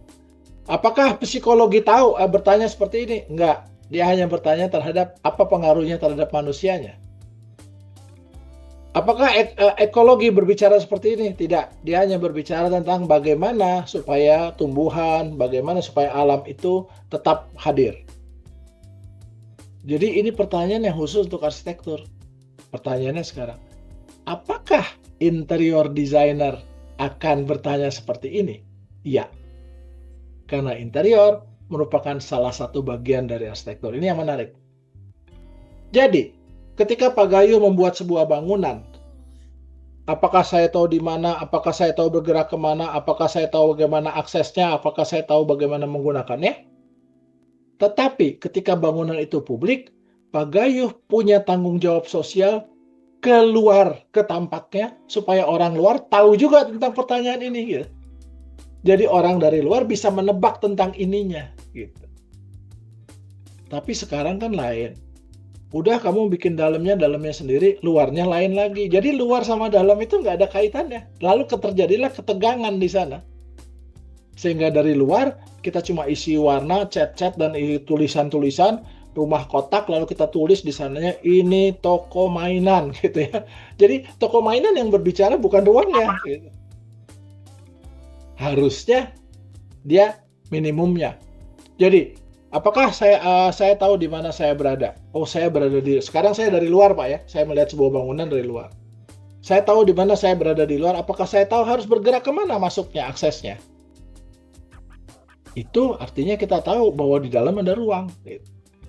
Apakah psikologi tahu bertanya seperti ini? Enggak. Dia hanya bertanya terhadap apa pengaruhnya terhadap manusianya. Apakah ekologi berbicara seperti ini? Tidak. Dia hanya berbicara tentang bagaimana supaya tumbuhan, bagaimana supaya alam itu tetap hadir. Jadi ini pertanyaan yang khusus untuk arsitektur. Pertanyaannya sekarang, apakah interior designer akan bertanya seperti ini? Iya. Karena interior merupakan salah satu bagian dari arsitektur. Ini yang menarik. Jadi, ketika Pak Gayo membuat sebuah bangunan, apakah saya tahu di mana, apakah saya tahu bergerak kemana, apakah saya tahu bagaimana aksesnya, apakah saya tahu bagaimana menggunakannya? Tetapi ketika bangunan itu publik, Pak Gayo punya tanggung jawab sosial keluar ke tampaknya, supaya orang luar tahu juga tentang pertanyaan ini. Gitu. Jadi orang dari luar bisa menebak tentang ininya. Gitu. Tapi sekarang kan lain. Udah kamu bikin dalamnya sendiri, luarnya lain lagi. Jadi luar sama dalam itu nggak ada kaitannya. Lalu terjadilah ketegangan di sana. Sehingga dari luar kita cuma isi warna, cat-cat, dan tulisan-tulisan, rumah kotak, lalu kita tulis di sananya, ini toko mainan gitu ya. Jadi toko mainan yang berbicara bukan ruangnya. Gitu. Harusnya dia minimumnya. Jadi, apakah saya tahu di mana saya berada? Oh, saya berada sekarang saya dari luar, Pak ya. Saya melihat sebuah bangunan dari luar. Saya tahu di mana saya berada di luar. Apakah saya tahu harus bergerak kemana masuknya, aksesnya? Itu artinya kita tahu bahwa di dalam ada ruang.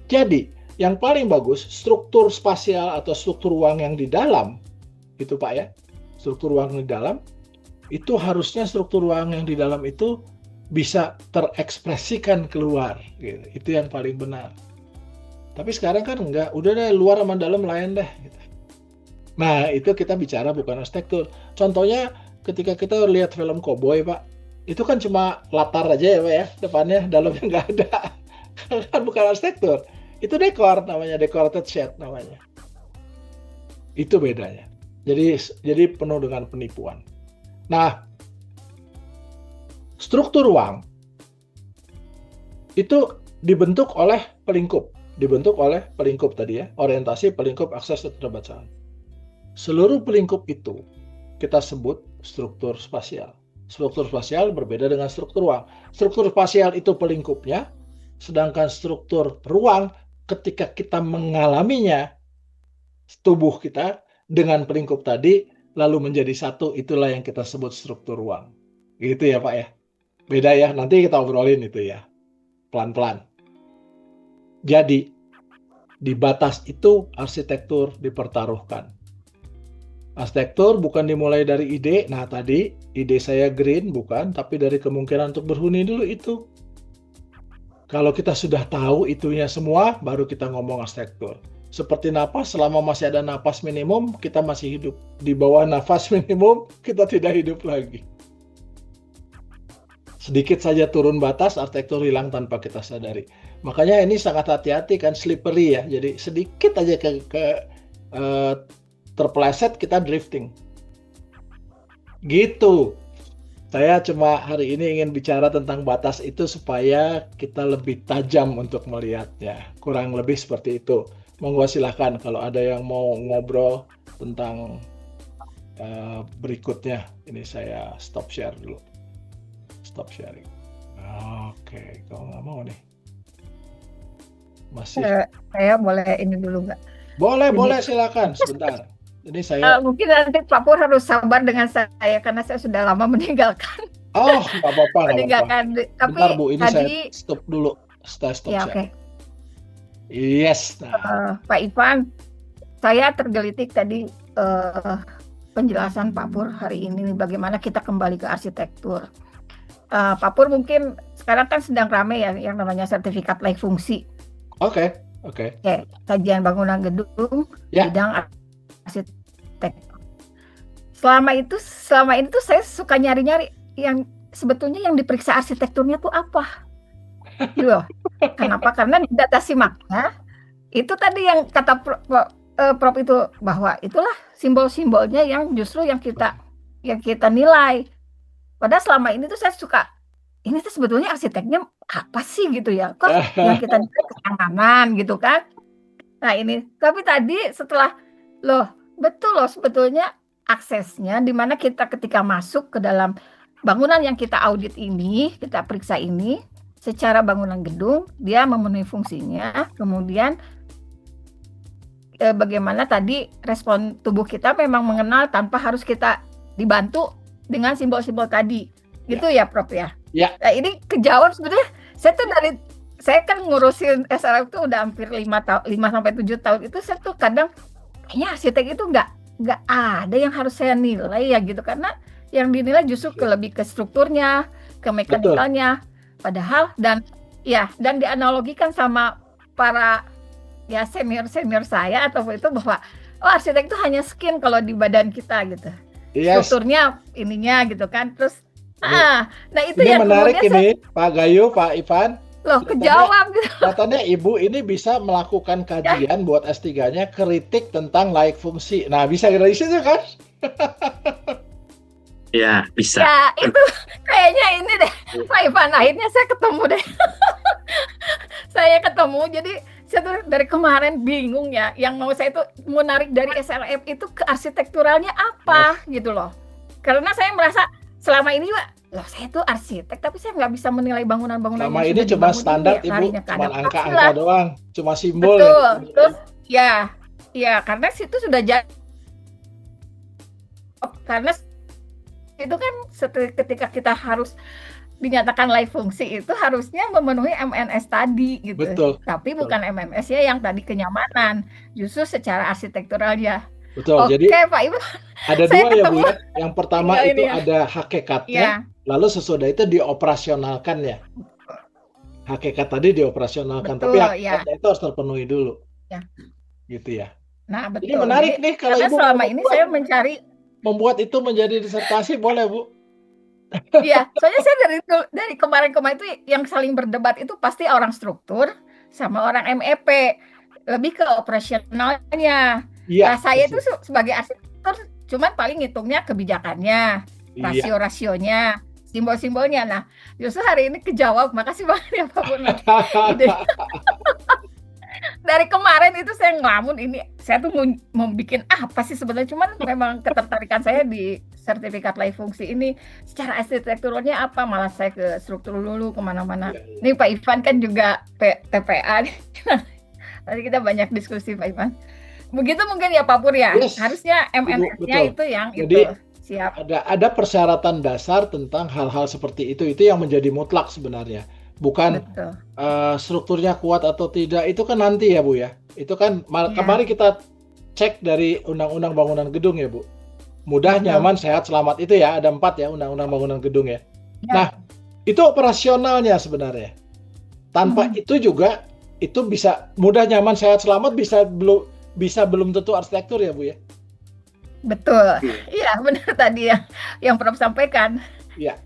Jadi, yang paling bagus, struktur spasial atau struktur ruang yang di dalam, itu Pak ya, struktur ruang di dalam, itu harusnya struktur ruang yang di dalam itu bisa terekspresikan keluar. Gitu. Itu yang paling benar. Tapi sekarang kan enggak, udah deh luar sama dalam lain deh. Gitu. Nah, itu kita bicara bukan arsitektur. Contohnya ketika kita lihat film Cowboy, Pak, itu kan cuma latar aja ya, Pak ya, depannya, dalamnya nggak ada. Kan bukan arsitektur. Itu dekor namanya, decorated set namanya. Itu bedanya. Jadi penuh dengan penipuan. Nah, struktur ruang itu dibentuk oleh pelingkup. Dibentuk oleh pelingkup tadi ya, orientasi, pelingkup, akses, keterbacaan. Seluruh pelingkup itu kita sebut struktur spasial. Struktur spasial berbeda dengan struktur ruang. Struktur spasial itu pelingkupnya, sedangkan struktur ruang ketika kita mengalaminya, tubuh kita dengan pelingkup tadi, lalu menjadi satu, itulah yang kita sebut struktur ruang. Gitu ya Pak ya. Beda ya, nanti kita obrolin itu ya. Pelan-pelan. Jadi, di batas itu arsitektur dipertaruhkan. Arsitektur bukan dimulai dari ide. Nah, tadi ide saya green bukan, tapi dari kemungkinan untuk berhuni dulu itu. Kalau kita sudah tahu itunya semua, baru kita ngomong arsitektur. Seperti napas, selama masih ada napas minimum, kita masih hidup. Di bawah nafas minimum, kita tidak hidup lagi. Sedikit saja turun batas, arsitektur hilang tanpa kita sadari. Makanya ini sangat hati-hati kan, slippery ya. Jadi sedikit aja terpeleset, kita drifting. Gitu. Saya cuma hari ini ingin bicara tentang batas itu supaya kita lebih tajam untuk melihatnya. Kurang lebih seperti itu. Monggo silahkan kalau ada yang mau ngobrol tentang berikutnya. Ini saya stop share dulu. Stop sharing. Oke, kalau nggak mau nih. Masih. Saya boleh ini dulu nggak? Boleh silakan. Sebentar. Ini saya. Mungkin nanti Pak Pur harus sabar dengan saya karena saya sudah lama meninggalkan. Oh, nggak apa-apa. Tapi bentar Bu, ini tadi, saya stop dulu. Stop ya, share. oke. Yes. Pak Ivan, saya tergelitik tadi penjelasan Pak Pur hari ini bagaimana kita kembali ke arsitektur. Pak Pur mungkin sekarang kan sedang ramai ya yang namanya sertifikat layak fungsi. Oke. Kajian bangunan gedung, Ya. bidang arsitek. Selama ini tuh saya suka nyari-nyari yang sebetulnya yang diperiksa arsitekturnya tuh apa. Gitu loh. Kenapa? Karena di data simaknya itu tadi yang kata Prof itu bahwa itulah simbol-simbolnya yang justru yang kita nilai. Padahal selama ini tuh saya suka ini tuh sebetulnya arsiteknya apa sih gitu ya? Kok yang kita nilai kenyamanan gitu kan? Nah ini, tapi tadi setelah betul loh sebetulnya aksesnya di mana kita ketika masuk ke dalam bangunan yang kita audit ini, kita periksa ini, secara bangunan gedung dia memenuhi fungsinya, kemudian bagaimana tadi respon tubuh kita memang mengenal tanpa harus kita dibantu dengan simbol-simbol tadi, gitu ya Prof ya. Ya. Nah ini kejauhan sebetulnya. Saya kan ngurusin SRF itu udah hampir 5 sampai 7 tahun itu saya tuh kadang kayaknya arsitek itu nggak ada yang harus saya nilai ya gitu karena yang dinilai justru lebih ke strukturnya, ke mekanikalnya. Padahal dan dianalogikan sama para ya senior saya atau itu bahwa arsitek itu hanya skin kalau di badan kita gitu. Yes. Strukturnya ininya gitu kan. Terus nah itu ini yang menarik ini Pak Gayu, Pak Ivan. Kejawab gitu. Katanya Ibu ini bisa melakukan kajian buat S3-nya kritik tentang layak fungsi. Nah, bisa dari situ kan? Ya, bisa. Ya, itu kayaknya ini deh, Pak Ivan. Akhirnya saya ketemu deh. Jadi saya tuh dari kemarin bingung ya. Yang mau saya tuh mau narik dari SLM itu ke arsitekturalnya apa gitu loh. Karena saya merasa selama ini juga, saya tuh arsitek, tapi saya nggak bisa menilai bangunan-bangunan. Selama ini cuma standar Ibu, cuma angka-angka doang, cuma simbol. Betul. Terus ya karena situ sudah karena itu kan ketika kita harus dinyatakan layak fungsi itu harusnya memenuhi MNS tadi gitu. Betul. Tapi bukan MNS ya yang tadi kenyamanan, justru secara arsitekturalnya. Betul. Oke, Jadi Pak Ibu. Ada dua ya Bu ya. Yang pertama itu ada hakikatnya, lalu sesudah itu dioperasionalkan ya. Hakikat tadi dioperasionalkan, tapi hakikatnya itu harus terpenuhi dulu. Ya. Gitu ya. Nah, betul. Ini menarik nih kalau Ibu selama ini saya membuat itu menjadi disertasi, boleh Bu? Iya, soalnya saya dari kemarin-kemarin itu yang saling berdebat itu pasti orang struktur sama orang MEP, lebih ke operasionalnya. Nah, saya itu sebagai arsitektur cuman paling ngitungnya kebijakannya, rasio-rasionya, simbol-simbolnya. Nah, justru hari ini kejawab. Makasih banget ya Pak Pur. Dari kemarin itu saya ngelamun ini, saya tuh mau bikin apa sih sebenarnya, cuman memang ketertarikan saya di sertifikat layak fungsi ini secara arsitekturalnya apa, malah saya ke struktur dulu kemana-mana. Nih Pak Ivan kan juga TPA nih. Tadi kita banyak diskusi Pak Ivan. Begitu mungkin ya Pak Pur ya. Yes. Harusnya MNS-nya itu yang jadi, itu siap. Ada persyaratan dasar tentang hal-hal seperti itu yang menjadi mutlak sebenarnya. Bukan strukturnya kuat atau tidak, itu kan nanti ya Bu ya. Itu kan kemarin kita cek dari Undang-Undang Bangunan Gedung ya Bu. Mudah, Betul. nyaman, sehat, selamat. Itu ya, ada 4 ya Undang-Undang Bangunan Gedung ya. Ya. Nah, itu operasionalnya sebenarnya. Tanpa itu juga, itu bisa mudah, nyaman, sehat, selamat bisa belum tentu arsitektur ya Bu ya. Betul. Iya, benar tadi yang Prof sampaikan. Iya.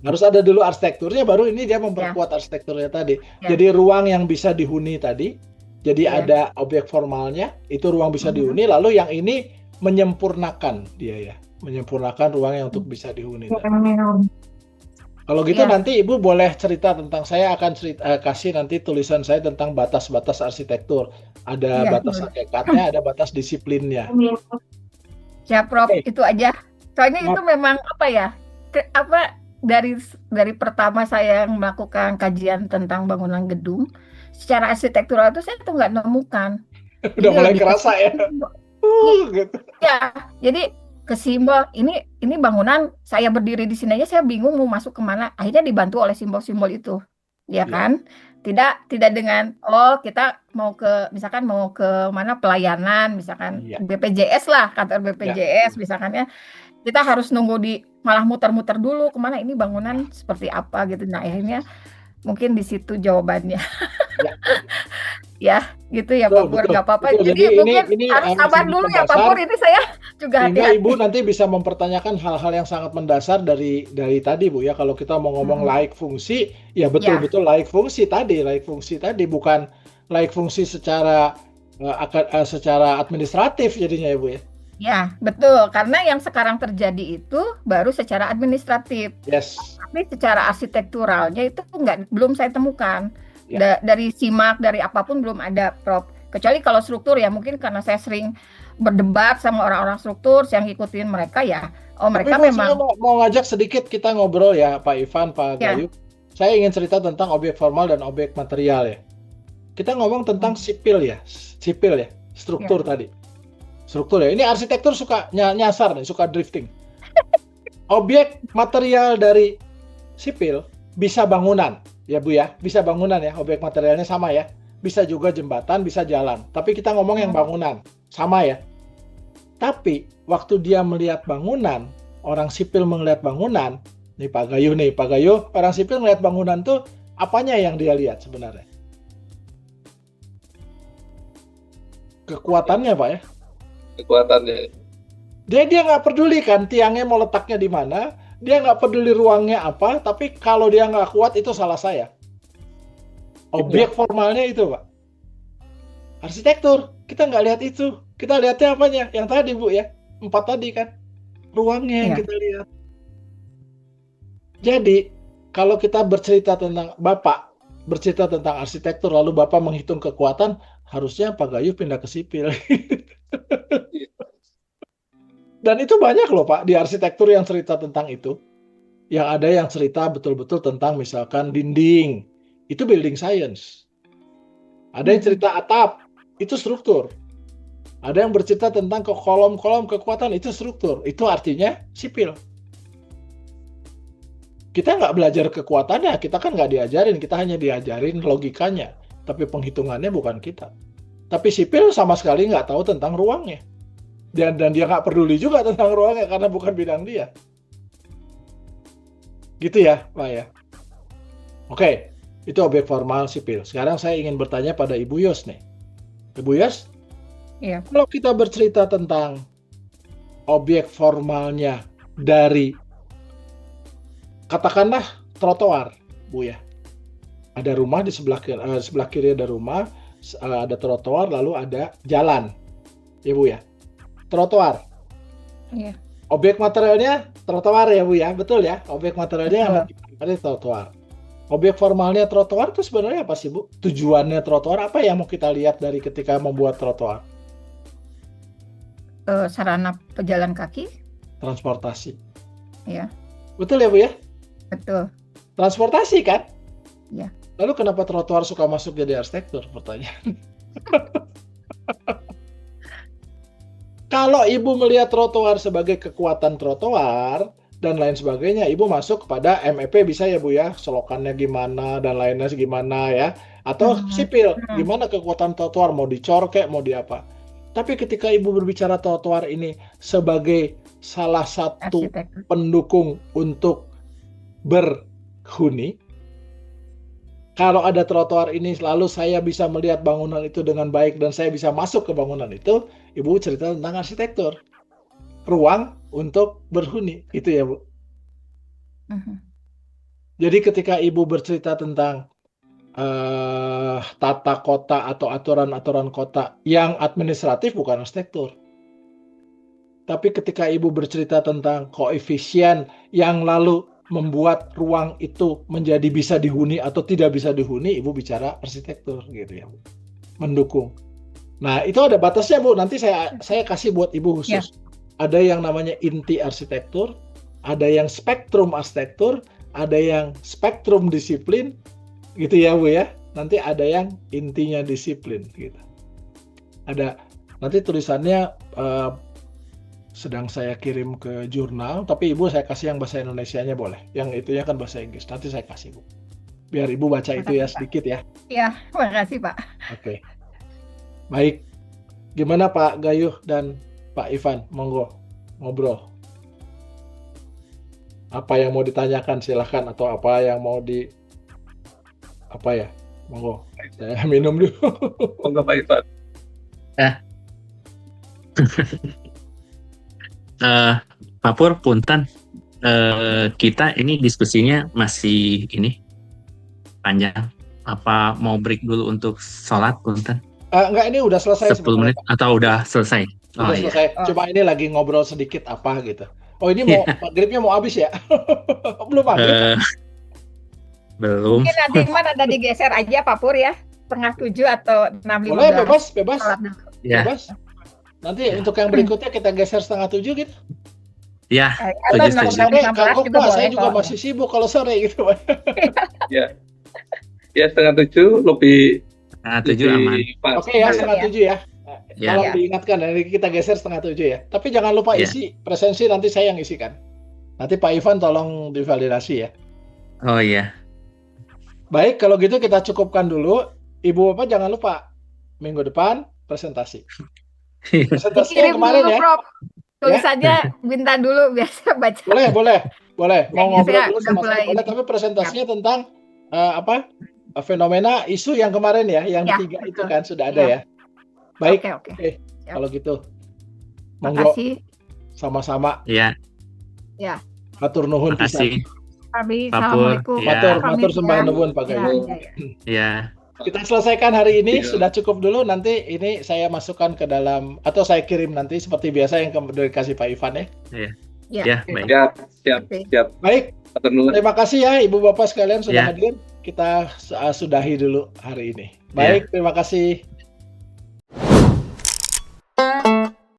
Harus ada dulu arsitekturnya, baru ini dia memperkuat arsitekturnya tadi. Ya. Jadi ruang yang bisa dihuni tadi, jadi Ya. ada objek formalnya, itu ruang bisa dihuni, lalu yang ini menyempurnakan dia ya, menyempurnakan ruang yang untuk bisa dihuni. Kalau gitu Ya. nanti Ibu boleh cerita tentang, saya akan kasih nanti tulisan saya tentang batas-batas arsitektur. Ada Ya, batas boleh. hakikatnya, ada batas disiplinnya. Ya, Prof, Oke. itu aja. Soalnya itu memang apa ya? Dari pertama saya melakukan kajian tentang bangunan gedung, secara arsitektural itu saya tuh nggak nemukan. Udah Jadi mulai lebih ke kerasa ya. simbol. Gitu. Ya, jadi ke simbol ini bangunan, saya berdiri di sini aja saya bingung mau masuk kemana. Akhirnya dibantu oleh simbol-simbol itu, ya Iya. kan? Tidak dengan kita mau ke misalkan mau ke mana pelayanan, misalkan Iya. BPJS lah, kantor BPJS misalkan ya. Kita harus nunggu malah muter-muter dulu kemana ini bangunan seperti apa gitu. Nah, akhirnya mungkin di situ jawabannya. Ya. Ya, gitu ya Betul, Pak Pur, betul, nggak apa-apa. betul. Jadi Jadi mungkin ini harus harus sabar lebih dulu ya Pak mendasar, Pur, ini saya juga sehingga hati-hati. Ibu nanti bisa mempertanyakan hal-hal yang sangat mendasar dari tadi Bu ya. Kalau kita mau ngomong laik fungsi, ya betul-betul laik fungsi tadi, bukan laik fungsi secara secara administratif jadinya ya Bu ya. Ya, betul. Karena yang sekarang terjadi itu baru secara administratif. Yes. Tapi secara arsitekturalnya itu belum saya temukan. Ya. Dari SIMAK, dari apapun belum ada, Prof. Kecuali kalau struktur ya, mungkin karena saya sering berdebat sama orang-orang struktur, yang ngikutin mereka ya. Oh, mereka Tapi memang. saya mau ngajak sedikit kita ngobrol ya, Pak Ivan, Pak Ya. Gayu. Saya ingin cerita tentang objek formal dan objek material ya. Kita ngomong tentang sipil ya, struktur tadi. Struktur ya. Ini arsitektur suka nyasar nih, suka drifting. Objek material dari sipil bisa bangunan, ya Bu ya. Bisa bangunan ya, objek materialnya sama ya. Bisa juga jembatan, bisa jalan. Tapi kita ngomong yang bangunan, sama ya. Tapi waktu dia melihat bangunan, orang sipil melihat bangunan, nih Pak Gayu, orang sipil melihat bangunan tuh apanya yang dia lihat sebenarnya? Kekuatannya Pak ya. Kekuatannya. Dia nggak peduli kan tiangnya mau letaknya di mana, dia nggak peduli ruangnya apa, tapi kalau dia nggak kuat itu salah saya. Objek formalnya itu Pak. Arsitektur, kita nggak lihat itu. Kita lihatnya apanya? Yang tadi Bu ya, 4 tadi kan. Ruangnya yang kita lihat. Jadi, kalau kita bercerita tentang arsitektur, lalu Bapak menghitung kekuatan, harusnya Pak Gayu pindah ke sipil. Dan itu banyak loh Pak, di arsitektur yang cerita tentang itu. Yang ada yang cerita betul-betul tentang misalkan dinding, itu building science. Ada yang cerita atap, itu struktur. Ada yang bercerita tentang kolom-kolom kekuatan, itu struktur. Itu artinya sipil. Kita nggak belajar kekuatannya, kita kan nggak diajarin, kita hanya diajarin logikanya. Tapi penghitungannya bukan kita. Tapi sipil sama sekali nggak tahu tentang ruangnya. Dan dia nggak peduli juga tentang ruangnya karena bukan bidang dia. Gitu ya, Pak ya. Oke, itu objek formal sipil. Sekarang saya ingin bertanya pada Ibu Yos nih. Ibu Yos, kalau kita bercerita tentang objek formalnya dari, katakanlah trotoar, Bu ya. Ada rumah di sebelah kiri ada rumah, ada trotoar, lalu ada jalan, ya Bu ya. Trotoar. Iya. Objek materialnya trotoar ya Bu ya, betul ya. Objek materialnya ada trotoar. Objek formalnya trotoar itu sebenarnya apa sih Bu? Tujuannya trotoar apa yang mau kita lihat dari ketika membuat trotoar? Sarana pejalan kaki. Transportasi. Iya. Betul ya Bu ya? Betul. Transportasi kan? Iya. Lalu kenapa trotoar suka masuk jadi arsitektur? Pertanyaan. Kalau Ibu melihat trotoar sebagai kekuatan trotoar dan lain sebagainya, Ibu masuk kepada MEP bisa ya Bu ya, selokannya gimana dan lainnya gimana ya, atau sipil, gimana kekuatan trotoar, mau dicor kek, mau di apa. Tapi ketika Ibu berbicara trotoar ini sebagai salah satu Arsitektur. pendukung untuk berhuni, kalau ada trotoar ini lalu saya bisa melihat bangunan itu dengan baik dan saya bisa masuk ke bangunan itu, Ibu cerita tentang arsitektur. Ruang untuk berhuni, itu ya Bu. Mhm. Jadi ketika Ibu bercerita tentang tata kota atau aturan-aturan kota yang administratif bukan arsitektur. Tapi ketika Ibu bercerita tentang koefisien yang lalu membuat ruang itu menjadi bisa dihuni atau tidak bisa dihuni, Ibu bicara arsitektur gitu ya Bu. Mendukung. Nah, itu ada batasnya Bu. Nanti saya kasih buat Ibu khusus. Ada yang namanya inti arsitektur, ada yang spektrum arsitektur, ada yang spektrum disiplin, gitu ya Bu ya. Nanti ada yang intinya disiplin gitu. Ada nanti tulisannya sedang saya kirim ke jurnal, tapi Ibu saya kasih yang bahasa Indonesianya boleh. Yang itunya kan bahasa Inggris. Nanti saya kasih Bu. Biar Ibu baca itu ya sedikit ya. Ya, makasih Pak. Oke. Baik. Gimana Pak Gayuh dan Pak Ivan? Monggo ngobrol. Apa yang mau ditanyakan silahkan, atau apa yang mau monggo. Saya minum dulu. Monggo Pak Ivan. Pak Pur, punten, kita ini diskusinya masih ini panjang. Apa mau break dulu untuk sholat, punten? Enggak, ini udah selesai 10 menit Pak. atau udah selesai? Udah selesai. Oh. Cuma ini lagi ngobrol sedikit apa gitu. Oh, ini mau maghribnya mau habis ya? Belum maghrib. Belum. Mungkin nanti Iman ada digeser aja Pak Pur ya. 6:30 atau 6:15. Boleh, bebas. Sholat dulu. Ya, Bebas. Nanti untuk yang berikutnya kita geser 6:30 gitu. ya. Atau Setuju, setuju. 6:15 Kagok juga Pak, saya boleh juga kok. masih sibuk kalau sore gitu Pak. Ya 6:30 lebih 7 aman. pas. Oke ya, Iya. 6:30 ya. Ya. Tolong Ya. diingatkan, nanti kita geser 6:30 ya. Tapi jangan lupa Ya. isi presensi, nanti saya yang isikan. Nanti Pak Ivan tolong divalidasi ya. Oh iya. Baik, kalau gitu kita cukupkan dulu. Ibu Bapak jangan lupa minggu depan presentasi. Presentasi yang Dikirim kemarin dulu ya. Prof. Tulisannya minta dulu biar saya baca. Boleh. Mau Kayaknya ngobrol saya dulu udah sama mulai saya boleh, ini. tapi presentasinya tentang fenomena isu yang kemarin ya, yang Ya, tiga itu betul. kan sudah ada Ya. ya. Baik, Oke. kalau gitu. Monggo Makasih. sama-sama Ya, matur nuhun pisan. makasih. Abi, Pak Pur. Assalamualaikum. Ya. Matur sembah Ya. nuwun Pak Ya, Gayuh. ya. Ya, Kita selesaikan hari ini, Iya. sudah cukup dulu. Nanti ini saya masukkan ke dalam, atau saya kirim nanti seperti biasa yang dikasih Pak Ivan ya. ya, baik. Siap. Baik, Atur nuhun. terima kasih ya Ibu Bapak sekalian sudah Ya. hadir. Kita sudahi dulu hari ini. Baik, terima kasih.